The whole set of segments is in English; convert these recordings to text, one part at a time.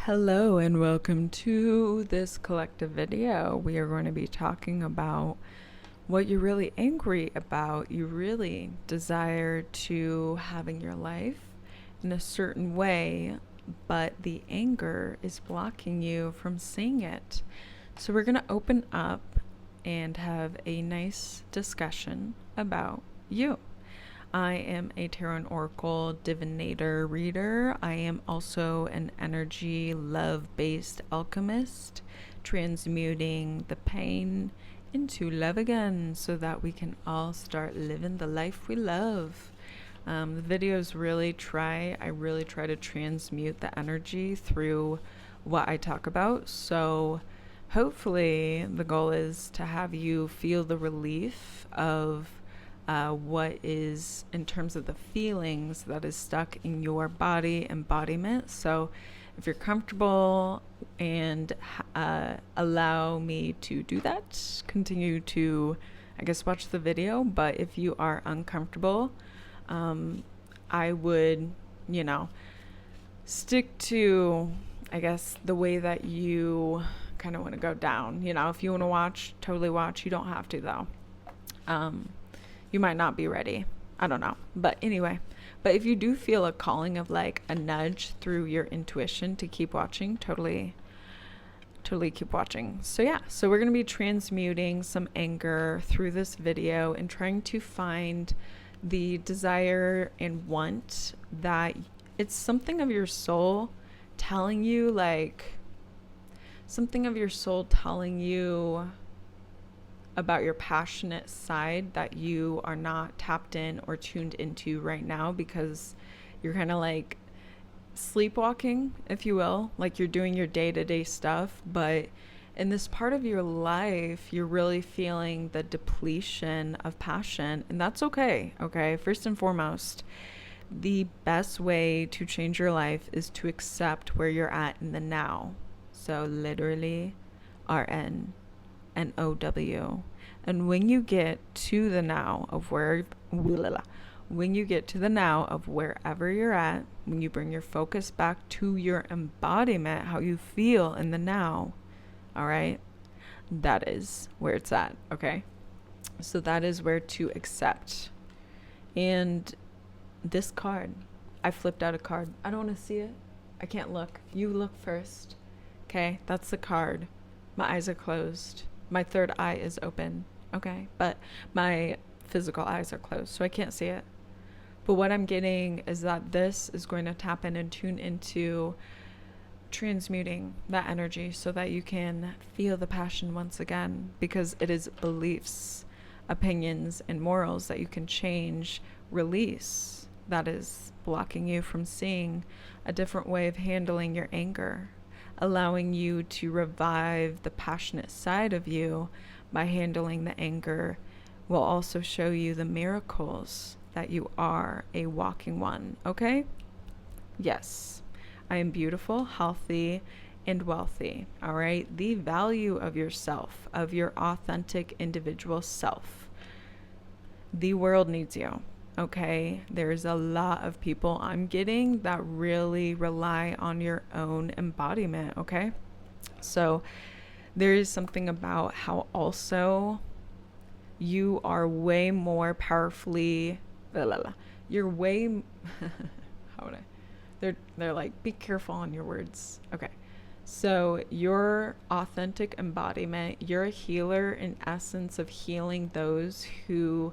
Hello and welcome to this collective video. We are going to be talking about what you're really angry about, you really desire to have in your life in a certain way, but the anger is blocking you from seeing it. So we're going to open up and have a nice discussion about you. I am a tarot and oracle divinator reader. I am also an energy love-based alchemist, transmuting the pain into love again so that we can all start living the life we love. The videos I really try to transmute the energy through what I talk about. So hopefully the goal is to have you feel the relief of what is in terms of the feelings that is stuck in your body embodiment. So if you're comfortable and allow me to do that, continue to, watch the video. But if you are uncomfortable, I would, stick to, the way that you kind of want to go down. If you want to watch, totally watch. You don't have to, though. You might not be ready. I don't know. But anyway, if you do feel a calling of like a nudge through your intuition to keep watching, totally keep watching. So we're going to be transmuting some anger through this video and trying to find the desire and want that it's something of your soul telling you, about your passionate side that you are not tapped in or tuned into right now, because you're kind of like sleepwalking, if you will, like you're doing your day-to-day stuff, but in this part of your life you're really feeling the depletion of passion, and that's okay. First and foremost, the best way to change your life is to accept where you're at in the now. So literally RN and OW. And when you get to the now of wherever you're at, when you bring your focus back to your embodiment, how you feel in the now, all right, that is where it's at, okay? So that is where to accept. And this card, I flipped out a card. I don't want to see it. I can't look. You look first. Okay, that's the card. My eyes are closed. My third eye is open, okay? But my physical eyes are closed, so I can't see it. But what I'm getting is that this is going to tap in and tune into transmuting that energy so that you can feel the passion once again, because it is beliefs, opinions, and morals that you can change, release, that is blocking you from seeing a different way of handling your anger, allowing you to revive the passionate side of you by handling the anger will also show you the miracles that you are a walking one, okay? Yes, I am beautiful, healthy, and wealthy, all right? The value of yourself, of your authentic individual self. The world needs you. Okay, there's a lot of people I'm getting that really rely on your own embodiment, okay? So there is something about how also you are way more powerfully, you're way, they're like, be careful on your words. Okay, so your authentic embodiment, you're a healer in essence of healing those who,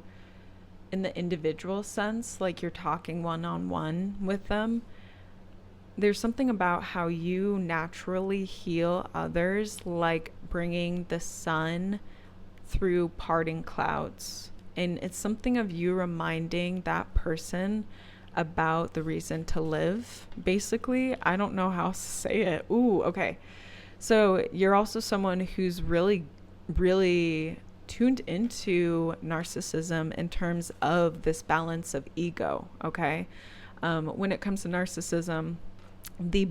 in the individual sense, like you're talking one-on-one with them. There's something about how you naturally heal others, like bringing the sun through parting clouds. And it's something of you reminding that person about the reason to live. Basically, I don't know how else to say it. Ooh, okay. So you're also someone who's really, really tuned into narcissism in terms of this balance of ego, okay? When it comes to narcissism, the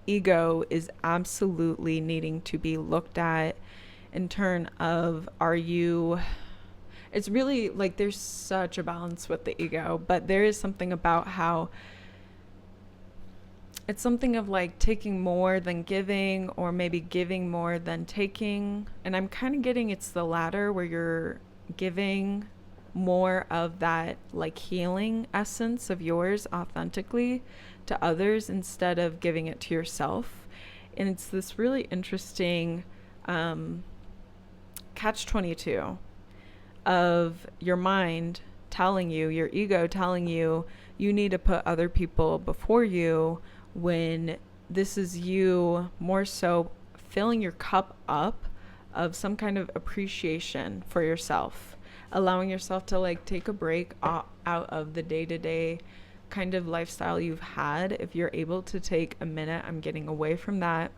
ego is absolutely needing to be looked at in terms of, it's really like there's such a balance with the ego, but there is something about how it's something of like taking more than giving, or maybe giving more than taking. And I'm kind of getting it's the latter, where you're giving more of that like healing essence of yours authentically to others instead of giving it to yourself. And it's this really interesting catch 22 of your mind telling you, your ego telling you, you need to put other people before you, when this is you more so filling your cup up of some kind of appreciation for yourself, allowing yourself to like take a break out of the day-to-day kind of lifestyle you've had. If you're able to take a minute, I'm getting away from that,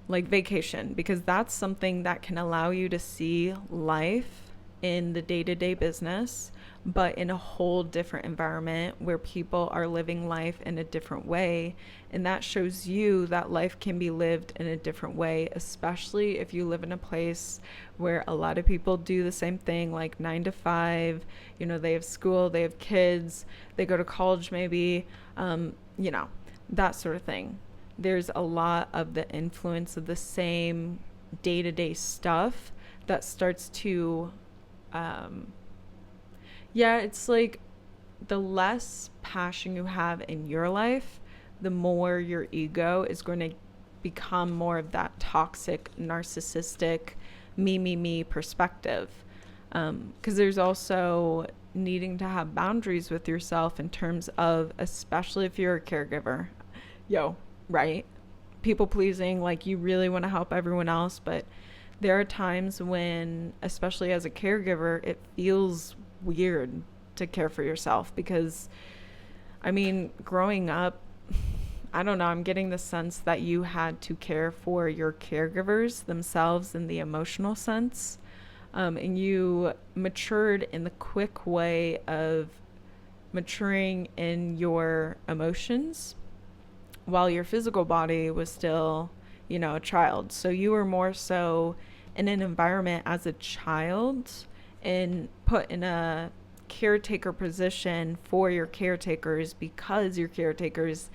like vacation, because that's something that can allow you to see life in the day-to-day business, but in a whole different environment where people are living life in a different way. And that shows you that life can be lived in a different way, especially if you live in a place where a lot of people do the same thing, like 9 to 5, you know, they have school, they have kids, they go to college maybe, you know, that sort of thing. There's a lot of the influence of the same day-to-day stuff that starts to it's like the less passion you have in your life, the more your ego is going to become more of that toxic, narcissistic, me perspective. Because there's also needing to have boundaries with yourself in terms of, especially if you're a caregiver, right? People pleasing, like you really want to help everyone else, but there are times when, especially as a caregiver, it feels weird to care for yourself, because I mean, growing up, I don't know, I'm getting the sense that you had to care for your caregivers themselves in the emotional sense, and you matured in the quick way of maturing in your emotions while your physical body was still, you know, a child. So you were more so in an environment as a child and put in a caretaker position for your caretakers, because your caretakers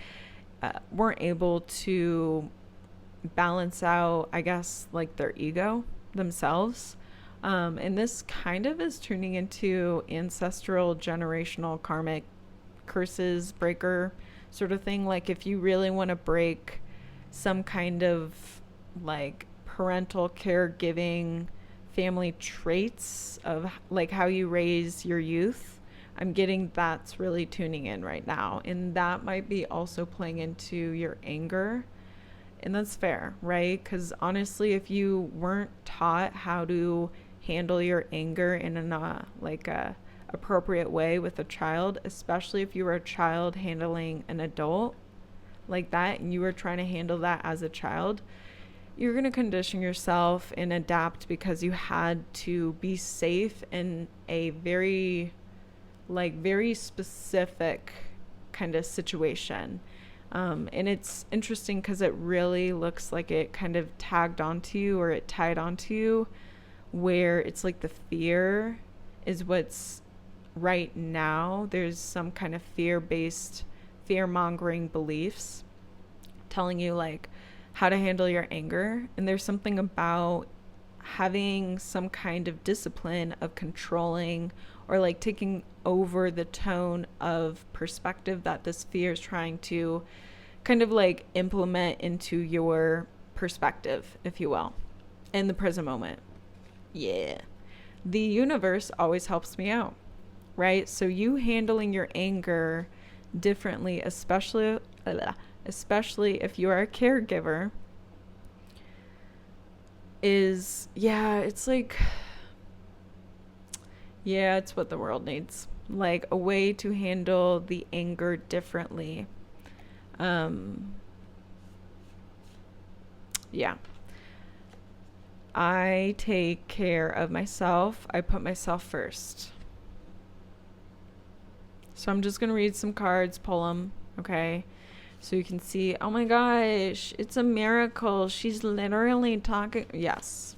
weren't able to balance out, I guess, like their ego themselves. And this kind of is turning into ancestral, generational, karmic curses breaker sort of thing. Like if you really want to break some kind of like parental caregiving family traits of like how you raise your youth, I'm getting that's really tuning in right now. And that might be also playing into your anger. And that's fair, right? Because honestly, if you weren't taught how to handle your anger in a appropriate way with a child, especially if you were a child handling an adult like that and you were trying to handle that as a child, you're going to condition yourself and adapt because you had to be safe in a very specific kind of situation. And it's interesting because it really looks like it kind of tagged onto you, or it tied onto you, where it's like the fear is what's right now. There's some kind of fear-based, fear-mongering beliefs telling you like how to handle your anger. And there's something about having some kind of discipline of controlling or like taking over the tone of perspective that this fear is trying to kind of like implement into your perspective, if you will, in the present moment. Yeah. The universe always helps me out, right? So you handling your anger differently, especially if you are a caregiver, it's what the world needs. Like a way to handle the anger differently. I take care of myself. I put myself first. So I'm just going to read some cards, pull them, okay? So you can see, oh my gosh, it's a miracle. She's literally talking. Yes,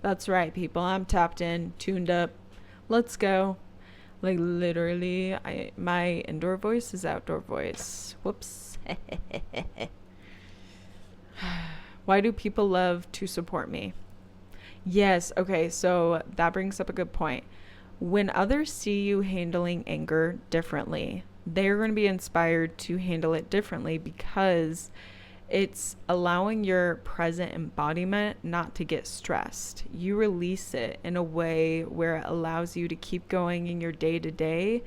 that's right, people. I'm tapped in, tuned up. Let's go. Like literally, my indoor voice is outdoor voice. Whoops. Why do people love to support me? Yes, okay, so that brings up a good point. When others see you handling anger differently, they're going to be inspired to handle it differently because it's allowing your present embodiment not to get stressed. You release it in a way where it allows you to keep going in your day to day,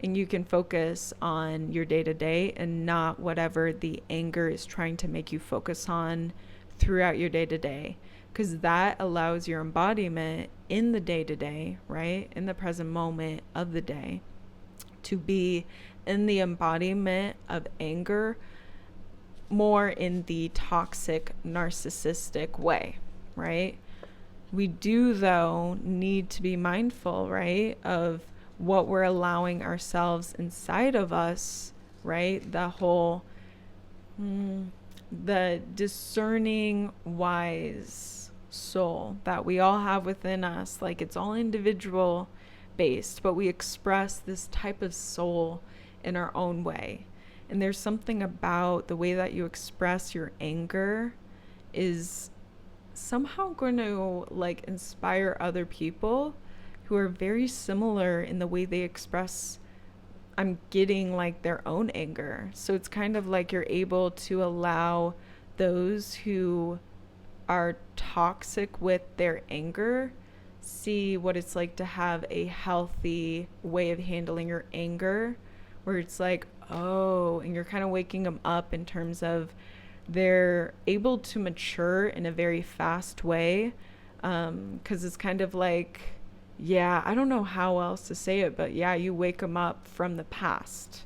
and you can focus on your day to day and not whatever the anger is trying to make you focus on throughout your day to day. Because that allows your embodiment in the day to day, right? In the present moment of the day, to be in the embodiment of anger more in the toxic, narcissistic way, right? We do, though, need to be mindful, right, of what we're allowing ourselves inside of us, right? The whole, the discerning, wise soul that we all have within us. Like, it's all individual based, but we express this type of soul in our own way. And there's something about the way that you express your anger is somehow going to like inspire other people who are very similar in the way they express, I'm getting like their own anger. So it's kind of like you're able to allow those who are toxic with their anger see what it's like to have a healthy way of handling your anger, where it's like, oh, and you're kind of waking them up in terms of they're able to mature in a very fast way. Because it's kind of like, yeah, I don't know how else to say it, but yeah, you wake them up from the past.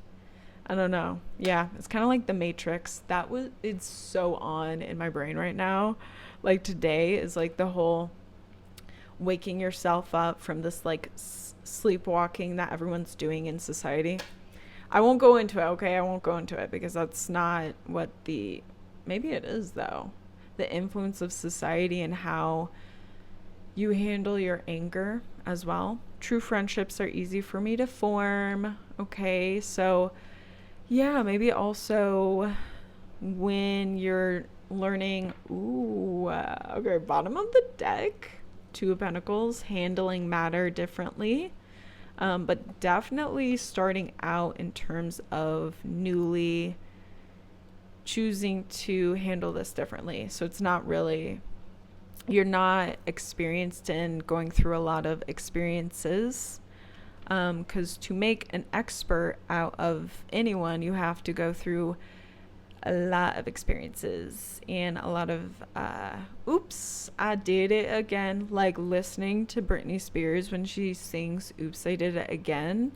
I don't know. Yeah, it's kind of like the Matrix. It's so on in my brain right now. Like today is like the whole waking yourself up from this like sleepwalking that everyone's doing in society. I won't go into it, okay? I won't go into it because that's not what maybe it is though. The influence of society and how you handle your anger as well. True friendships are easy for me to form, okay? So yeah, maybe also when you're learning, okay, bottom of the deck, Two of Pentacles, handling matter differently. But definitely starting out in terms of newly choosing to handle this differently. So it's not really, you're not experienced in going through a lot of experiences. Because to make an expert out of anyone, you have to go through a lot of experiences and a lot of oops, I did it again. Like listening to Britney Spears when she sings oops, I did it again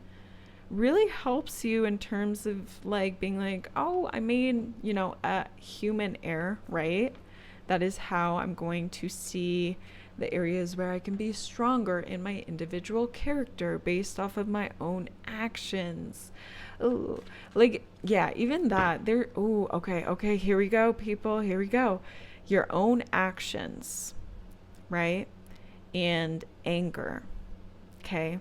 really helps you in terms of like being like, oh, I made, a human error, right? That is how I'm going to see the areas where I can be stronger in my individual character based off of my own actions. Ooh, like, yeah, even that there. Ooh, okay, here we go, people, here we go. Your own actions, right? And anger, okay?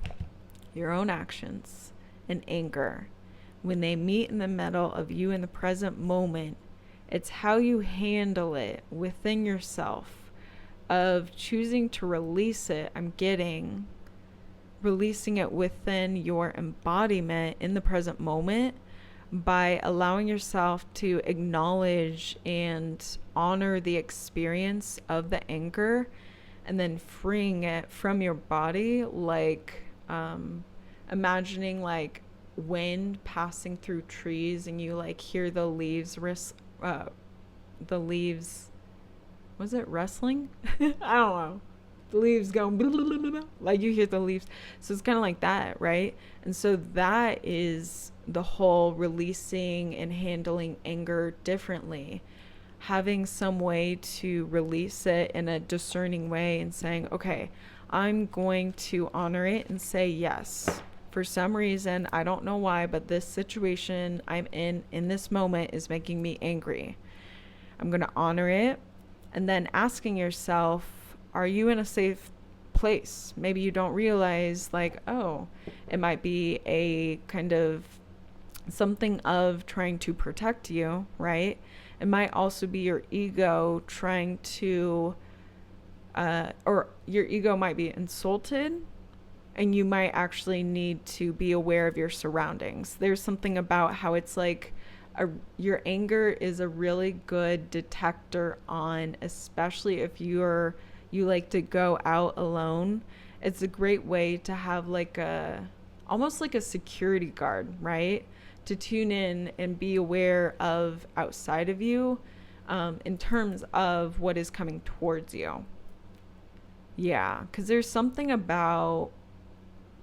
Your own actions and anger, when they meet in the middle of you in the present moment, it's how you handle it within yourself of choosing to release it. Releasing it within your embodiment in the present moment by allowing yourself to acknowledge and honor the experience of the anger and then freeing it from your body, like imagining like wind passing through trees and you like hear the leaves was it wrestling? I don't know. The leaves going blah, blah, blah, blah, like you hear the leaves. So it's kind of like that, right? And so that is the whole releasing and handling anger differently. Having some way to release it in a discerning way and saying, okay, I'm going to honor it and say yes. For some reason, I don't know why, but this situation I'm in this moment is making me angry. I'm going to honor it. And then asking yourself, are you in a safe place. Maybe you don't realize, like, oh, it might be a kind of something of trying to protect you, right? It might also be your ego trying to, or your ego might be insulted, and you might actually need to be aware of your surroundings. There's something about how it's like your anger is a really good detector on, especially if you like to go out alone. It's a great way to have like almost like a security guard, right? To tune in and be aware of outside of you, in terms of what is coming towards you. Yeah, because there's something about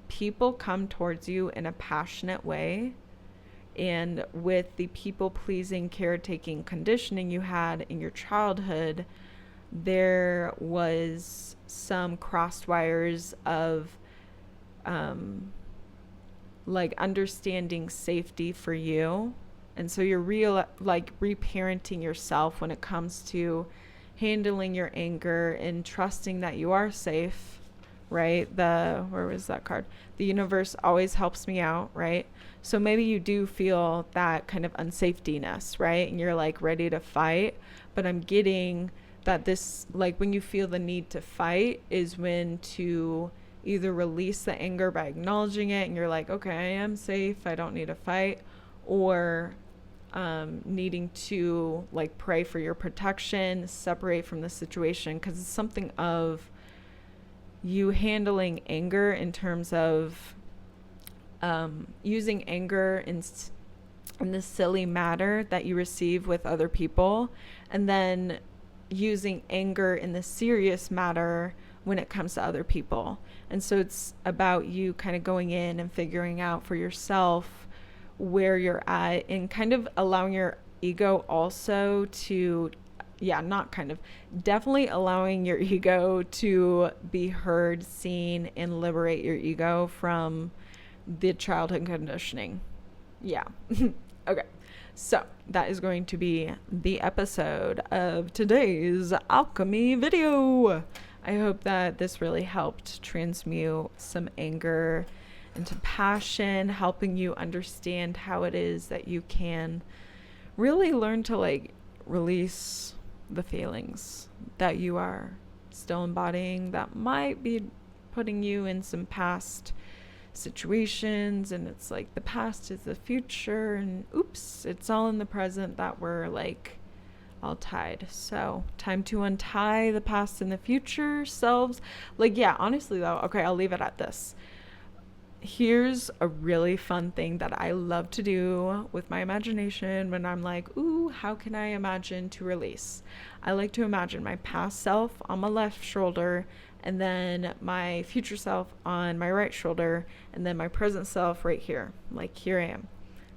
people come towards you in a passionate way. And with the people pleasing, caretaking conditioning you had in your childhood, there was some crossed wires of like understanding safety for you. And so you're reparenting yourself when it comes to handling your anger and trusting that you are safe, right? Where was that card? The universe always helps me out, right? So maybe you do feel that kind of unsafetyness, right? And you're like ready to fight, but I'm getting that this, like when you feel the need to fight is when to either release the anger by acknowledging it and you're like, okay, I am safe, I don't need to fight, or needing to like pray for your protection, separate from the situation, because it's something of you handling anger in terms of using anger in the silly matter that you receive with other people, and then using anger in the serious matter when it comes to other people. And so it's about you kind of going in and figuring out for yourself where you're at and kind of allowing your ego also to, definitely allowing your ego to be heard, seen, and liberate your ego from the childhood conditioning. Yeah. Okay. So that is going to be the episode of today's alchemy video. I hope that this really helped transmute some anger into passion, helping you understand how it is that you can really learn to like release the feelings that you are still embodying that might be putting you in some past situations, and it's like the past is the future, and oops, it's all in the present that we're like all tied. So time to untie the past and the future selves. Like, yeah, honestly though, okay, I'll leave it at this. Here's a really fun thing that I love to do with my imagination when I'm like, ooh, how can I imagine to release? I like to imagine my past self on my left shoulder, and then my future self on my right shoulder, and then my present self right here. Like, here I am.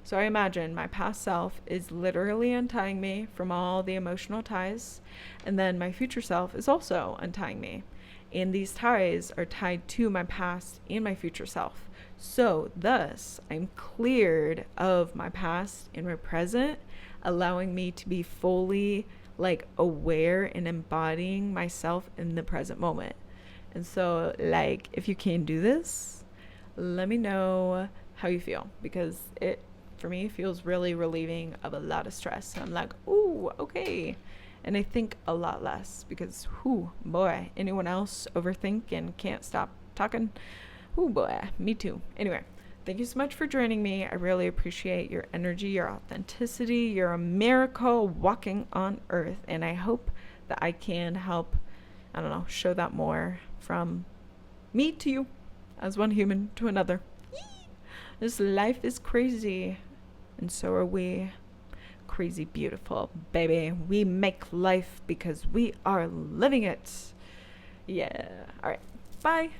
So I imagine my past self is literally untying me from all the emotional ties, and then my future self is also untying me. And these ties are tied to my past and my future self. So thus, I'm cleared of my past and my present, allowing me to be fully like aware and embodying myself in the present moment. And so, like, if you can do this, let me know how you feel, because it, for me, feels really relieving of a lot of stress. I'm like, ooh, okay. And I think a lot less because, whoo, boy, anyone else overthink and can't stop talking? Ooh, boy, me too. Anyway, thank you so much for joining me. I really appreciate your energy, your authenticity. You're a miracle walking on earth. And I hope that I can help, I don't know, show that more from me to you as one human to another. This life is crazy, and so are we. Crazy beautiful, baby. We make life because we are living it. Yeah. All right. Bye.